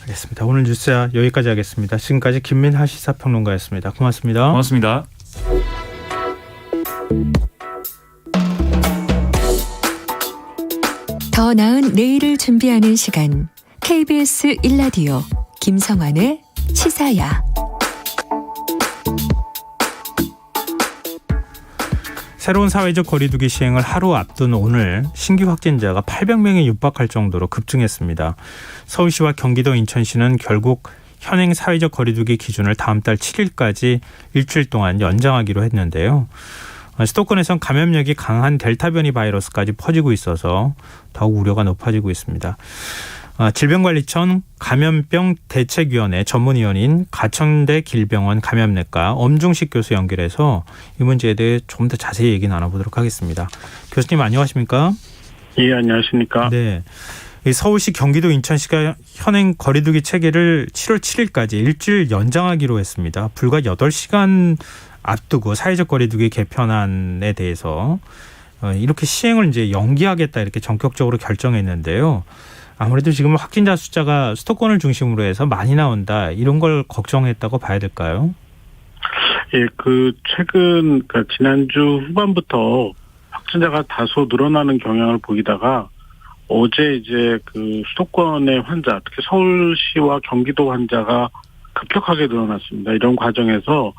알겠습니다. 오늘 뉴스야 여기까지 하겠습니다. 지금까지 김민하 시사평론가였습니다. 고맙습니다. 고맙습니다. 더 나은 내일을 준비하는 시간 KBS 1라디오 김성환의 시사야. 새로운 사회적 거리두기 시행을 하루 앞둔 오늘 신규 확진자가 800명에 육박할 정도로 급증했습니다. 서울시와 경기도 인천시는 결국 현행 사회적 거리두기 기준을 다음 달 7일까지 일주일 동안 연장하기로 했는데요. 수도권에선 감염력이 강한 델타 변이 바이러스까지 퍼지고 있어서 더욱 우려가 높아지고 있습니다. 질병관리청 감염병 대책위원회 전문위원인 가천대 길병원 감염내과 엄중식 교수 연결해서 이 문제에 대해 좀 더 자세히 얘기 나눠보도록 하겠습니다. 교수님 안녕하십니까? 예, 안녕하십니까? 네. 서울시, 경기도, 인천시가 현행 거리두기 체계를 7월 7일까지 일주일 연장하기로 했습니다. 불과 8시간 앞두고 사회적 거리두기 개편안에 대해서 이렇게 시행을 이제 연기하겠다 이렇게 전격적으로 결정했는데요. 아무래도 지금 확진자 숫자가 수도권을 중심으로 해서 많이 나온다 이런 걸 걱정했다고 봐야 될까요? 예, 최근 지난주 후반부터 확진자가 다소 늘어나는 경향을 보이다가 어제 이제 수도권의 환자, 특히 서울시와 경기도 환자가 급격하게 늘어났습니다. 이런 과정에서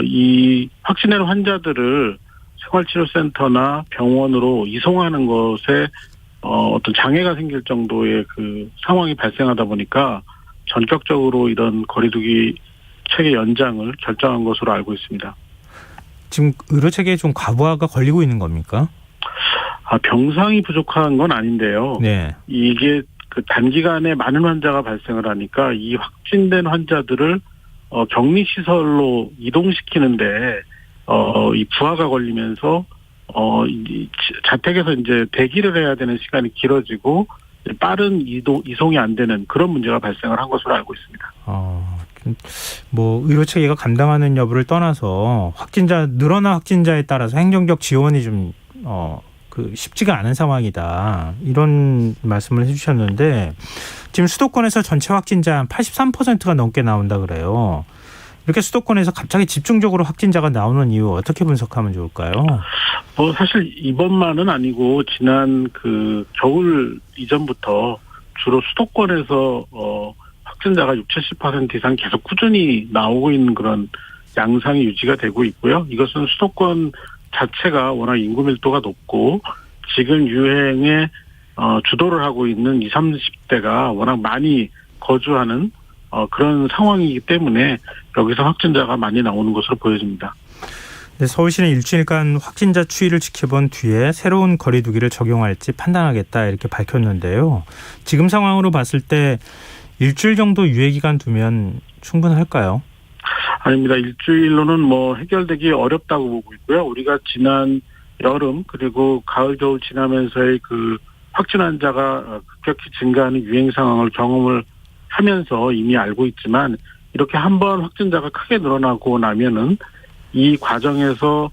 이 확진된 환자들을 생활치료센터나 병원으로 이송하는 것에 어떤 장애가 생길 정도의 상황이 발생하다 보니까 전격적으로 이런 거리두기 체계 연장을 결정한 것으로 알고 있습니다. 지금 의료 체계에 좀 과부하가 걸리고 있는 겁니까? 병상이 부족한 건 아닌데요. 네. 이게 단기간에 많은 환자가 발생을 하니까 이 확진된 환자들을 격리시설로 이동시키는데 이 부하가 걸리면서 자택에서 이제 대기를 해야 되는 시간이 길어지고 빠른 이송이 안 되는 그런 문제가 발생을 한 것으로 알고 있습니다. 의료 체계가 감당하는 여부를 떠나서 늘어난 확진자에 따라서 행정적 지원이 좀 쉽지가 않은 상황이다 이런 말씀을 해주셨는데 지금 수도권에서 전체 확진자 한 83%가 넘게 나온다 그래요. 이렇게 수도권에서 갑자기 집중적으로 확진자가 나오는 이유 어떻게 분석하면 좋을까요? 사실 이번만은 아니고 지난 겨울 이전부터 주로 수도권에서 확진자가 60-70% 이상 계속 꾸준히 나오고 있는 그런 양상이 유지가 되고 있고요. 이것은 수도권 자체가 워낙 인구 밀도가 높고 지금 유행에 주도를 하고 있는 20, 30대가 워낙 많이 거주하는 그런 상황이기 때문에 여기서 확진자가 많이 나오는 것으로 보여집니다. 네, 서울시는 일주일간 확진자 추이를 지켜본 뒤에 새로운 거리두기를 적용할지 판단하겠다 이렇게 밝혔는데요. 지금 상황으로 봤을 때 일주일 정도 유예기간 두면 충분할까요? 아닙니다. 일주일로는 해결되기 어렵다고 보고 있고요. 우리가 지난 여름 그리고 가을 겨울 지나면서의 확진 환자가 급격히 증가하는 유행 상황을 경험을 하면서 이미 알고 있지만 이렇게 한번 확진자가 크게 늘어나고 나면은 이 과정에서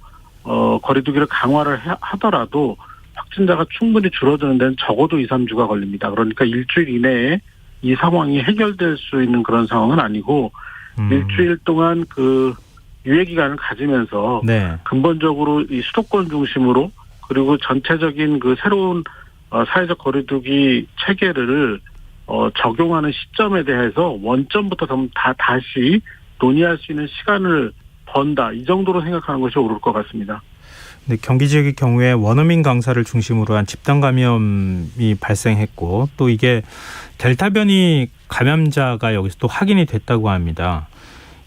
거리두기를 강화를 하더라도 확진자가 충분히 줄어드는 데는 적어도 2, 3주가 걸립니다. 그러니까 일주일 이내에 이 상황이 해결될 수 있는 그런 상황은 아니고 일주일 동안 유예 기간을 가지면서 네. 근본적으로 이 수도권 중심으로 그리고 전체적인 새로운 사회적 거리두기 체계를 적용하는 시점에 대해서 원점부터 다시 논의할 수 있는 시간을 번다. 이 정도로 생각하는 것이 옳을 것 같습니다. 네, 경기 지역의 경우에 원어민 강사를 중심으로 한 집단 감염이 발생했고 또 이게 델타 변이 감염자가 여기서 또 확인이 됐다고 합니다.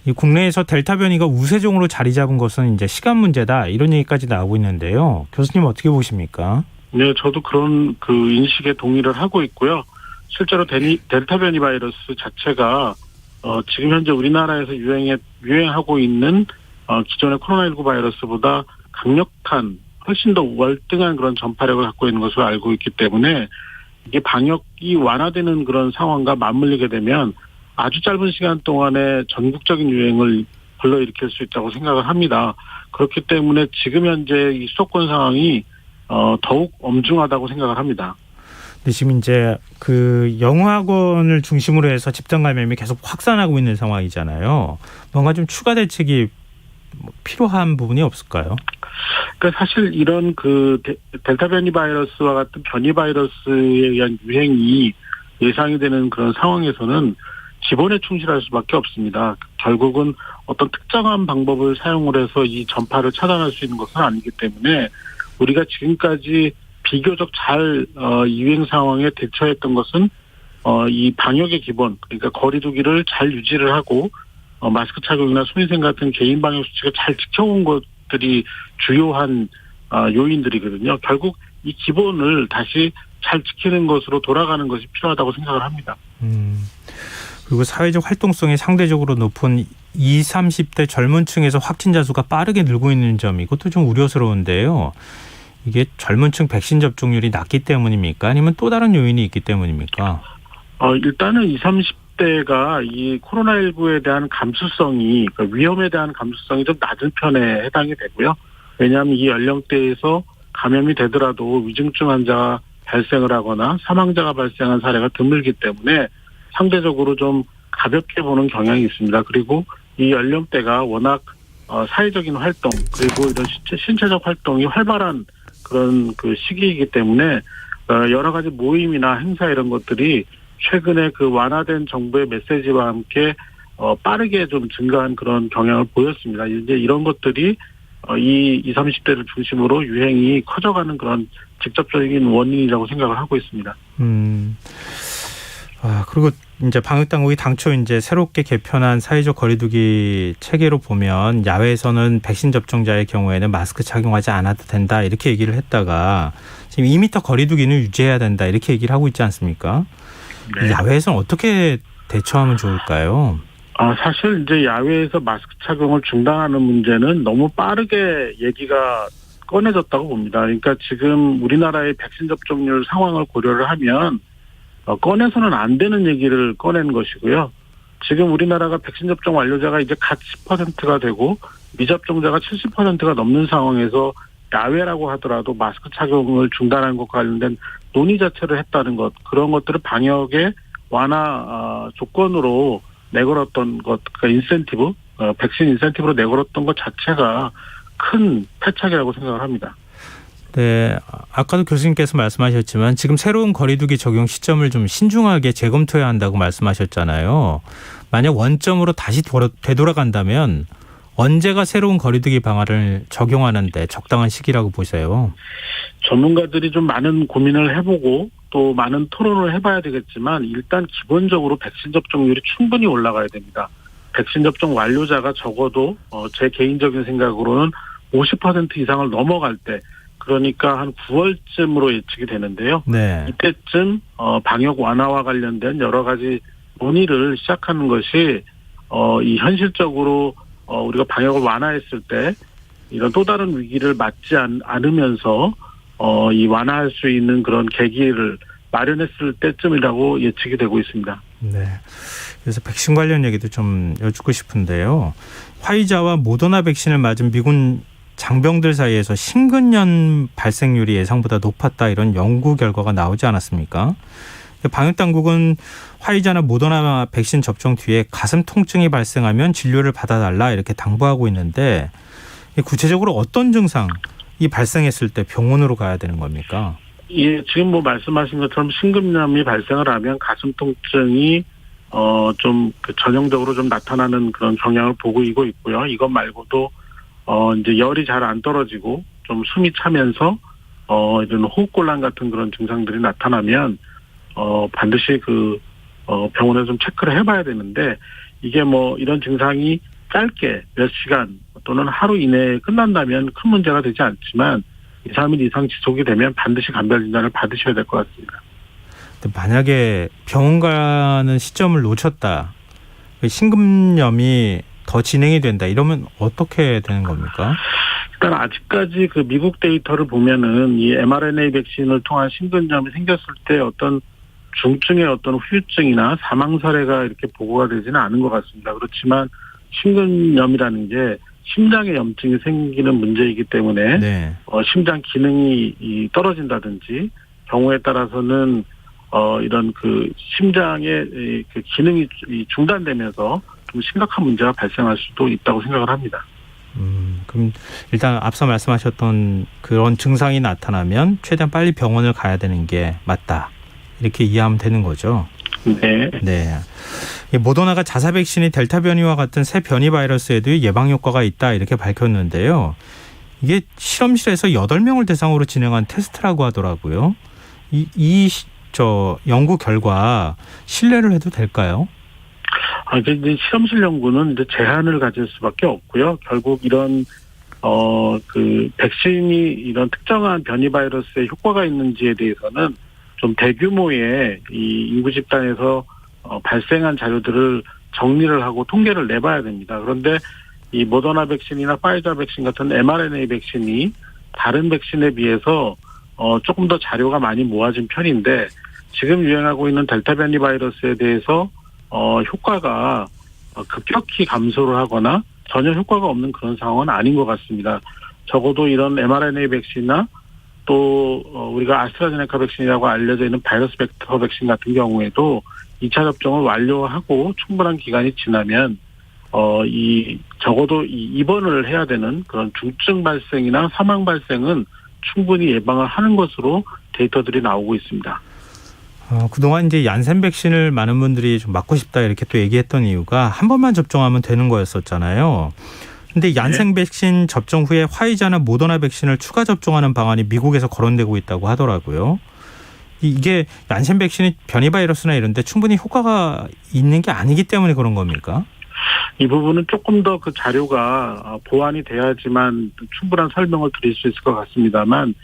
이 국내에서 델타 변이가 우세종으로 자리 잡은 것은 이제 시간 문제다 이런 얘기까지 나오고 있는데요. 교수님 어떻게 보십니까? 네, 저도 그런 인식에 동의를 하고 있고요. 실제로 델타 변이 바이러스 자체가 지금 현재 우리나라에서 유행하고 있는 기존의 코로나19 바이러스보다 강력한 훨씬 더 월등한 그런 전파력을 갖고 있는 것으로 알고 있기 때문에 이게 방역이 완화되는 그런 상황과 맞물리게 되면 아주 짧은 시간 동안에 전국적인 유행을 불러일으킬 수 있다고 생각을 합니다. 그렇기 때문에 지금 현재 이 수도권 상황이 더욱 엄중하다고 생각을 합니다. 근데 지금 이제 그 영어학원을 중심으로 해서 집단 감염이 계속 확산하고 있는 상황이잖아요. 뭔가 좀 추가 대책이 필요한 부분이 없을까요? 그러니까 사실 이런 그 델타 변이 바이러스와 같은 변이 바이러스에 의한 유행이 예상이 되는 그런 상황에서는 기본에 충실할 수밖에 없습니다. 결국은 어떤 특정한 방법을 사용을 해서 이 전파를 차단할 수 있는 것은 아니기 때문에 우리가 지금까지 비교적 잘 유행 상황에 대처했던 것은 이 방역의 기본, 그러니까 거리 두기를 잘 유지를 하고 마스크 착용이나 손위생 같은 개인 방역 수칙을 잘 지켜온 것들이 주요한 요인들이거든요. 결국 이 기본을 다시 잘 지키는 것으로 돌아가는 것이 필요하다고 생각을 합니다. 그리고 사회적 활동성이 상대적으로 높은 20, 30대 젊은 층에서 확진자 수가 빠르게 늘고 있는 점, 이것도 좀 우려스러운데요. 이게 젊은 층 백신 접종률이 낮기 때문입니까? 아니면 또 다른 요인이 있기 때문입니까? 일단은 20, 30대가 이 코로나19에 대한 감수성이, 그러니까 위험에 대한 감수성이 좀 낮은 편에 해당이 되고요. 왜냐하면 이 연령대에서 감염이 되더라도 위중증 환자가 발생을 하거나 사망자가 발생한 사례가 드물기 때문에 상대적으로 좀 가볍게 보는 경향이 있습니다. 그리고 이 연령대가 워낙 사회적인 활동, 그리고 이런 신체적 활동이 활발한 그런 그 시기이기 때문에 여러 가지 모임이나 행사 이런 것들이 최근에 그 완화된 정부의 메시지와 함께 빠르게 좀 증가한 그런 경향을 보였습니다. 이제 이런 것들이 이 20, 30대를 중심으로 유행이 커져가는 그런 직접적인 원인이라고 생각을 하고 있습니다. 그리고 이제 방역당국이 당초 이제 새롭게 개편한 사회적 거리두기 체계로 보면 야외에서는 백신 접종자의 경우에는 마스크 착용하지 않아도 된다 이렇게 얘기를 했다가 지금 2m 거리두기는 유지해야 된다 이렇게 얘기를 하고 있지 않습니까? 네. 야외에서는 어떻게 대처하면 좋을까요? 사실 이제 야외에서 마스크 착용을 중단하는 문제는 너무 빠르게 얘기가 꺼내졌다고 봅니다. 그러니까 지금 우리나라의 백신 접종률 상황을 고려를 하면 꺼내서는 안 되는 얘기를 꺼낸 것이고요. 지금 우리나라가 백신 접종 완료자가 이제 갓 10%가 되고 미접종자가 70%가 넘는 상황에서 야외라고 하더라도 마스크 착용을 중단하는 것과 관련된 논의 자체를 했다는 것, 그런 것들을 방역의 완화 조건으로 내걸었던 것, 그러니까 인센티브, 백신 인센티브로 내걸었던 것 자체가 큰 패착이라고 생각을 합니다. 네, 아까도 교수님께서 말씀하셨지만 지금 새로운 거리두기 적용 시점을 좀 신중하게 재검토해야 한다고 말씀하셨잖아요. 만약 원점으로 다시 되돌아간다면 언제가 새로운 거리두기 방안을 적용하는데 적당한 시기라고 보세요? 전문가들이 좀 많은 고민을 해보고 또 많은 토론을 해봐야 되겠지만 일단 기본적으로 백신 접종률이 충분히 올라가야 됩니다. 백신 접종 완료자가 적어도 제 개인적인 생각으로는 50% 이상을 넘어갈 때, 그러니까 한 9월쯤으로 예측이 되는데요. 네. 이때쯤 방역 완화와 관련된 여러 가지 논의를 시작하는 것이 이 현실적으로 우리가 방역을 완화했을 때 이런 또 다른 위기를 맞지 않으면서 이 완화할 수 있는 그런 계기를 마련했을 때쯤이라고 예측이 되고 있습니다. 네. 그래서 백신 관련 얘기도 좀 여쭙고 싶은데요. 화이자와 모더나 백신을 맞은 미군 장병들 사이에서 심근염 발생률이 예상보다 높았다 이런 연구 결과가 나오지 않았습니까? 방역당국은 화이자나 모더나 백신 접종 뒤에 가슴 통증이 발생하면 진료를 받아달라 이렇게 당부하고 있는데 구체적으로 어떤 증상이 발생했을 때 병원으로 가야 되는 겁니까? 예, 지금 말씀하신 것처럼 심근염이 발생을 하면 가슴 통증이 좀 전형적으로 좀 나타나는 그런 경향을 보고 있고요. 이것 말고도 이제 열이 잘 안 떨어지고 좀 숨이 차면서 이런 호흡곤란 같은 그런 증상들이 나타나면 반드시 병원에 좀 체크를 해봐야 되는데, 이게 이런 증상이 짧게 몇 시간 또는 하루 이내에 끝난다면 큰 문제가 되지 않지만 2, 3일 이상 지속이 되면 반드시 간별 진단을 받으셔야 될 것 같습니다. 만약에 병원 가는 시점을 놓쳤다, 심근염이 더 진행이 된다, 이러면 어떻게 되는 겁니까? 일단 아직까지 미국 데이터를 보면은 이 mRNA 백신을 통한 심근염이 생겼을 때 어떤 중증의 어떤 후유증이나 사망 사례가 이렇게 보고가 되지는 않은 것 같습니다. 그렇지만 심근염이라는 게 심장에 염증이 생기는 문제이기 때문에 네. 심장 기능이 떨어진다든지 경우에 따라서는 이런 그 심장의 그 기능이 중단되면서 좀 심각한 문제가 발생할 수도 있다고 생각을 합니다. 그럼 일단 앞서 말씀하셨던 그런 증상이 나타나면 최대한 빨리 병원을 가야 되는 게 맞다. 이렇게 이해하면 되는 거죠. 네. 네. 이 모더나가 자사 백신이 델타 변이와 같은 새 변이 바이러스에도 예방 효과가 있다 이렇게 밝혔는데요. 이게 실험실에서 8명을 대상으로 진행한 테스트라고 하더라고요. 저 연구 결과 신뢰를 해도 될까요? 이제 실험실 연구는 이제 제한을 가질 수밖에 없고요. 결국 이런 그 백신이 이런 특정한 변이 바이러스에 효과가 있는지에 대해서는 좀 대규모의 이 인구 집단에서 발생한 자료들을 정리를 하고 통계를 내봐야 됩니다. 그런데 이 모더나 백신이나 파이저 백신 같은 mRNA 백신이 다른 백신에 비해서 조금 더 자료가 많이 모아진 편인데 지금 유행하고 있는 델타 변이 바이러스에 대해서 효과가 급격히 감소를 하거나 전혀 효과가 없는 그런 상황은 아닌 것 같습니다. 적어도 이런 mRNA 백신이나 또 우리가 아스트라제네카 백신이라고 알려져 있는 바이러스 벡터 백신 같은 경우에도 2차 접종을 완료하고 충분한 기간이 지나면 적어도 입원을 해야 되는 그런 중증 발생이나 사망 발생은 충분히 예방을 하는 것으로 데이터들이 나오고 있습니다. 그동안 이제 얀센 백신을 많은 분들이 좀 맞고 싶다 이렇게 또 얘기했던 이유가 한 번만 접종하면 되는 거였었잖아요. 근데 얀센 백신 접종 후에 화이자나 모더나 백신을 추가 접종하는 방안이 미국에서 거론되고 있다고 하더라고요. 이게 얀센 백신이 변이 바이러스나 이런 데 충분히 효과가 있는 게 아니기 때문에 그런 겁니까? 이 부분은 조금 더 그 자료가 보완이 돼야지만 충분한 설명을 드릴 수 있을 것 같습니다만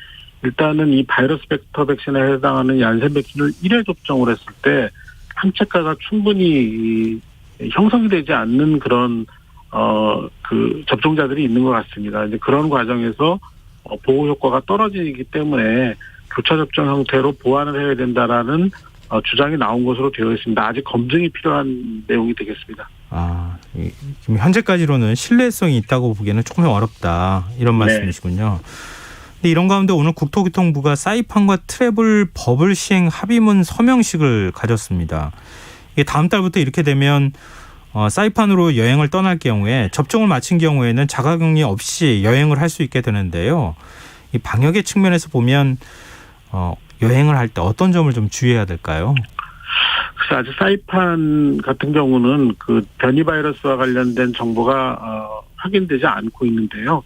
일단은 이 바이러스 벡터 백신에 해당하는 얀센 백신을 1회 접종을 했을 때 항체가가 충분히 형성이 되지 않는 그런 그 접종자들이 있는 것 같습니다. 이제 그런 과정에서 보호 효과가 떨어지기 때문에 교차 접종 형태로 보완을 해야 된다라는 주장이 나온 것으로 되어 있습니다. 아직 검증이 필요한 내용이 되겠습니다. 지금 현재까지로는 신뢰성이 있다고 보기에는 조금 어렵다 이런 말씀이시군요. 근데 이런 가운데 오늘 국토교통부가 사이판과 트래블 버블 시행 합의문 서명식을 가졌습니다. 이게 다음 달부터 이렇게 되면 사이판으로 여행을 떠날 경우에 접종을 마친 경우에는 자가격리 없이 여행을 할 수 있게 되는데요. 이 방역의 측면에서 보면 여행을 할 때 어떤 점을 좀 주의해야 될까요? 그래서 아직 사이판 같은 경우는 그 변이 바이러스와 관련된 정보가 확인되지 않고 있는데요.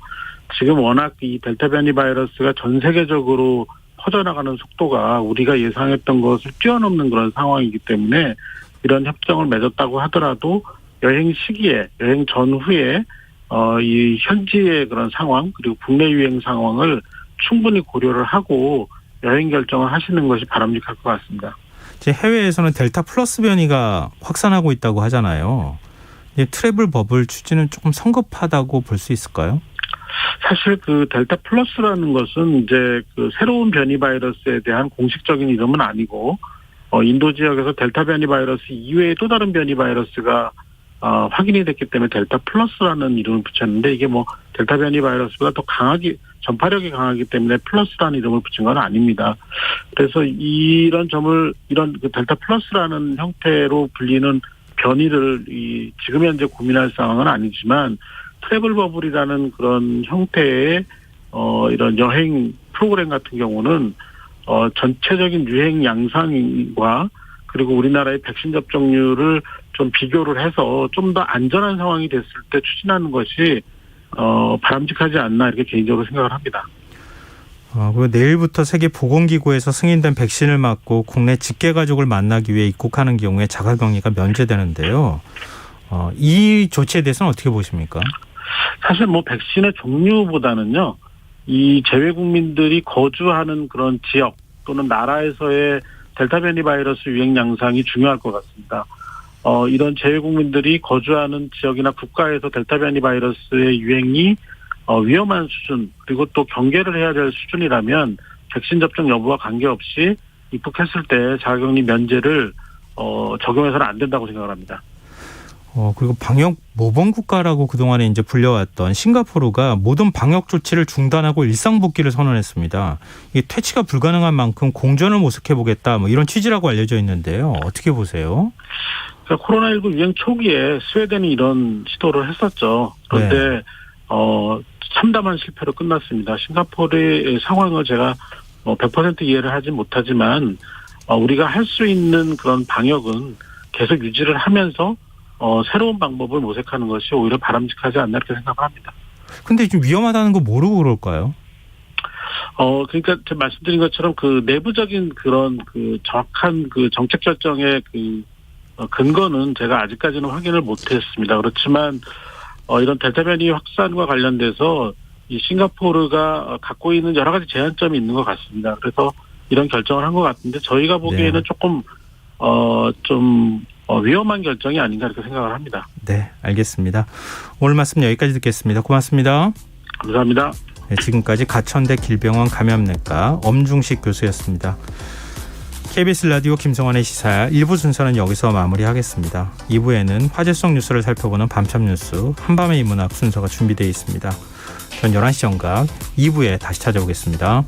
지금 워낙 이 델타 변이 바이러스가 전 세계적으로 퍼져나가는 속도가 우리가 예상했던 것을 뛰어넘는 그런 상황이기 때문에 이런 협정을 맺었다고 하더라도 여행 시기에, 여행 전후에 이 현지의 그런 상황 그리고 국내 유행 상황을 충분히 고려를 하고 여행 결정을 하시는 것이 바람직할 것 같습니다. 해외에서는 델타 플러스 변이가 확산하고 있다고 하잖아요. 트래블 버블 추진은 조금 성급하다고 볼 수 있을까요? 사실 그 델타 플러스라는 것은 이제 그 새로운 변이 바이러스에 대한 공식적인 이름은 아니고 인도 지역에서 델타 변이 바이러스 이외에 또 다른 변이 바이러스가 확인이 됐기 때문에 델타 플러스라는 이름을 붙였는데 이게 뭐 델타 변이 바이러스보다 더 전파력이 강하기 때문에 플러스라는 이름을 붙인 건 아닙니다. 그래서 이런 그 델타 플러스라는 형태로 불리는 변이를 지금 현재 고민할 상황은 아니지만 트래블 버블이라는 그런 형태의 이런 여행 프로그램 같은 경우는 전체적인 유행 양상과 그리고 우리나라의 백신 접종률을 좀 비교를 해서 좀 더 안전한 상황이 됐을 때 추진하는 것이 바람직하지 않나 이렇게 개인적으로 생각을 합니다. 그리고 내일부터 세계보건기구에서 승인된 백신을 맞고 국내 직계가족을 만나기 위해 입국하는 경우에 자가격리가 면제되는데요. 이 조치에 대해서는 어떻게 보십니까? 사실 뭐 백신의 종류보다는요, 이 재외 국민들이 거주하는 그런 지역 또는 나라에서의 델타 변이 바이러스 유행 양상이 중요할 것 같습니다. 이런 재외 국민들이 거주하는 지역이나 국가에서 델타 변이 바이러스의 유행이 위험한 수준 그리고 또 경계를 해야 될 수준이라면 백신 접종 여부와 관계없이 입국했을 때 자가격리 면제를 적용해서는 안 된다고 생각을 합니다. 그리고 방역 모범 국가라고 그동안에 이제 불려왔던 싱가포르가 모든 방역 조치를 중단하고 일상 복귀를 선언했습니다. 이게 퇴치가 불가능한 만큼 공전을 모색해 보겠다 뭐 이런 취지라고 알려져 있는데요. 어떻게 보세요? 그러니까 코로나19 유행 초기에 스웨덴이 이런 시도를 했었죠. 그런데 참담한 실패로 끝났습니다. 싱가포르의 상황을 제가 100% 이해를 하지 못하지만 우리가 할 수 있는 그런 방역은 계속 유지를 하면서 새로운 방법을 모색하는 것이 오히려 바람직하지 않나 이렇게 생각을 합니다. 근데 좀 위험하다는 거 모르고 그럴까요? 그러니까 제가 말씀드린 것처럼 그 내부적인 그런 그 정확한 그 정책 결정의 그 근거는 제가 아직까지는 확인을 못했습니다. 그렇지만 이런 델타 변이 확산과 관련돼서 이 싱가포르가 갖고 있는 여러 가지 제한점이 있는 것 같습니다. 그래서 이런 결정을 한 것 같은데 저희가 보기에는 조금 좀 위험한 결정이 아닌가 이렇게 생각을 합니다. 네, 알겠습니다. 오늘 말씀 여기까지 듣겠습니다. 고맙습니다. 감사합니다. 네, 지금까지 가천대 길병원 감염내과 엄중식 교수였습니다. KBS 라디오 김성환의 시사 1부 순서는 여기서 마무리하겠습니다. 2부에는 화제성 뉴스를 살펴보는 밤참 뉴스 한밤의 인문학 순서가 준비되어 있습니다. 전 11시 정각 2부에 다시 찾아오겠습니다.